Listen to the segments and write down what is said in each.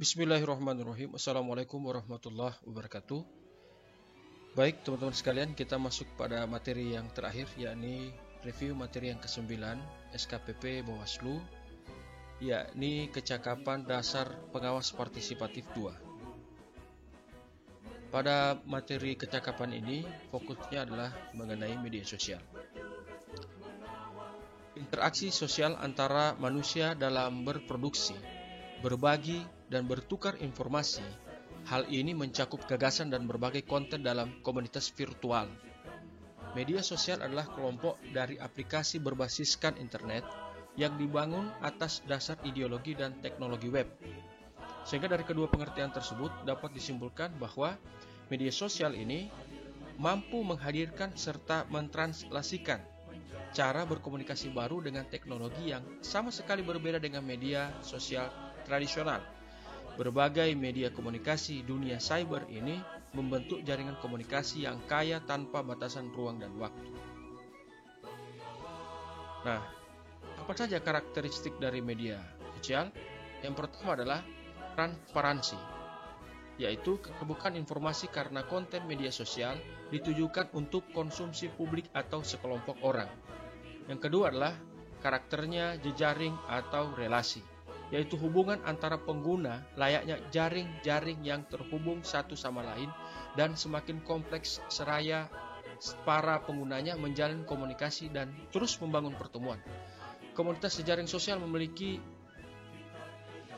Bismillahirrahmanirrahim. Assalamualaikum warahmatullahi wabarakatuh. Baik teman-teman sekalian, kita masuk pada materi yang terakhir, yakni review materi yang ke-9 SKPP Bawaslu, yakni kecakapan dasar pengawas partisipatif 2. Pada materi kecakapan ini fokusnya adalah mengenai media sosial. Interaksi sosial antara manusia dalam berproduksi, berbagi, dan bertukar informasi. Hal ini mencakup gagasan dan berbagai konten dalam komunitas virtual. Media sosial adalah kelompok dari aplikasi berbasiskan internet yang dibangun atas dasar ideologi dan teknologi web. Sehingga dari kedua pengertian tersebut dapat disimpulkan bahwa media sosial ini mampu menghadirkan serta mentranslasikan cara berkomunikasi baru dengan teknologi yang sama sekali berbeda dengan media sosial tradisional. Berbagai media komunikasi dunia cyber ini membentuk jaringan komunikasi yang kaya tanpa batasan ruang dan waktu. Nah, apa saja karakteristik dari media sosial? Yang pertama adalah transparansi, yaitu keterbukaan informasi karena konten media sosial ditujukan untuk konsumsi publik atau sekelompok orang. Yang kedua adalah karakternya jejaring atau relasi, yaitu hubungan antara pengguna layaknya jaring-jaring yang terhubung satu sama lain dan semakin kompleks seraya para penggunanya menjalin komunikasi dan terus membangun pertemuan. Komunitas jejaring sosial memiliki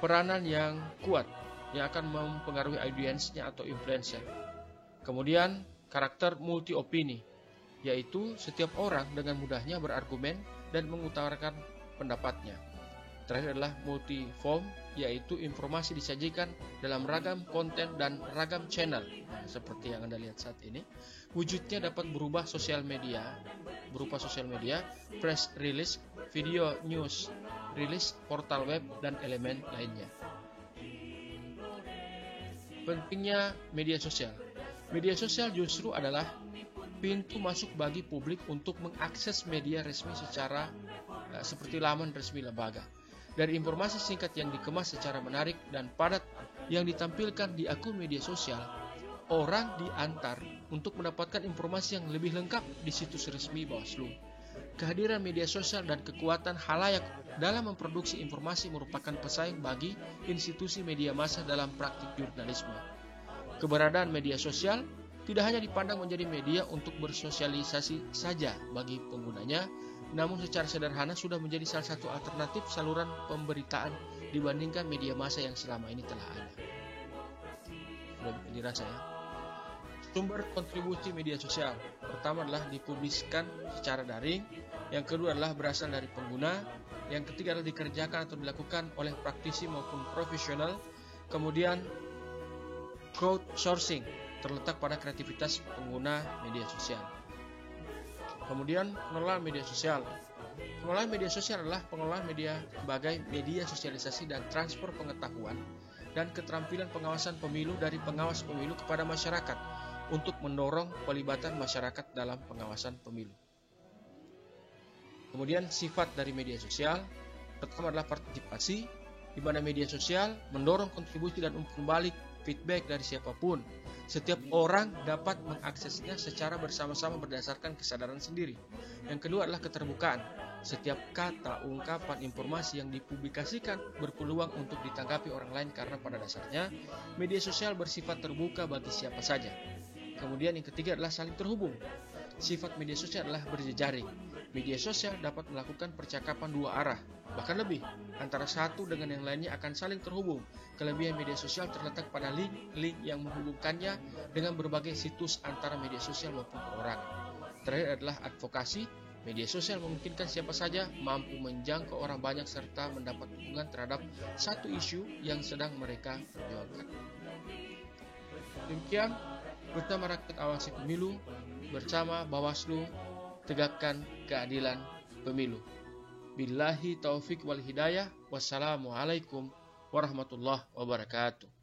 peranan yang kuat yang akan mempengaruhi audiensnya atau influencer. Kemudian karakter multi opini, yaitu setiap orang dengan mudahnya berargumen dan mengutarakan pendapatnya. Terakhir adalah multiform, yaitu informasi disajikan dalam ragam konten dan ragam channel. Nah, seperti yang Anda lihat saat ini, wujudnya dapat berubah berupa sosial media, press release, video news release, portal web, dan elemen lainnya. Pentingnya media sosial. Media sosial justru adalah pintu masuk bagi publik untuk mengakses media resmi seperti laman resmi lembaga. Dari informasi singkat yang dikemas secara menarik dan padat yang ditampilkan di akun media sosial, orang diantar untuk mendapatkan informasi yang lebih lengkap di situs resmi Bawaslu. Kehadiran media sosial dan kekuatan khalayak dalam memproduksi informasi merupakan pesaing bagi institusi media massa dalam praktik jurnalisme. Keberadaan media sosial tidak hanya dipandang menjadi media untuk bersosialisasi saja bagi penggunanya, namun secara sederhana sudah menjadi salah satu alternatif saluran pemberitaan dibandingkan media massa yang selama ini telah ada. Sudah dirasa ya? Sumber kontribusi media sosial. Pertama adalah dipubliskan secara daring, yang kedua adalah berasal dari pengguna, yang ketiga adalah dikerjakan atau dilakukan oleh praktisi maupun profesional, kemudian crowdsourcing, terletak pada kreativitas pengguna media sosial. Kemudian pengelolaan media sosial. Pengelolaan media sosial adalah pengelolaan media sebagai media sosialisasi dan transfer pengetahuan dan keterampilan pengawasan pemilu dari pengawas pemilu kepada masyarakat untuk mendorong pelibatan masyarakat dalam pengawasan pemilu. Kemudian sifat dari media sosial, pertama adalah partisipasi, di mana media sosial mendorong kontribusi dan umpan balik feedback dari siapapun. Setiap orang dapat mengaksesnya secara bersama-sama berdasarkan kesadaran sendiri. Yang kedua adalah keterbukaan. Setiap kata, ungkapan, informasi yang dipublikasikan berpeluang untuk ditanggapi orang lain karena pada dasarnya media sosial bersifat terbuka bagi siapa saja. Kemudian yang ketiga adalah saling terhubung. Sifat media sosial adalah berjejaring. Media sosial dapat melakukan percakapan dua arah, bahkan lebih, antara satu dengan yang lainnya akan saling terhubung. Kelebihan media sosial terletak pada link-link yang menghubungkannya dengan berbagai situs antara media sosial maupun perorangan. Terakhir adalah advokasi. Media sosial memungkinkan siapa saja mampu menjangkau orang banyak serta mendapat dukungan terhadap satu isu yang sedang mereka perjuangkan. Demikian, bersama rakyat awasi pemilu, bersama Bawaslu, tegakkan keadilan pemilu. Billahi taufik wal hidayah. Wassalamualaikum warahmatullahi wabarakatuh.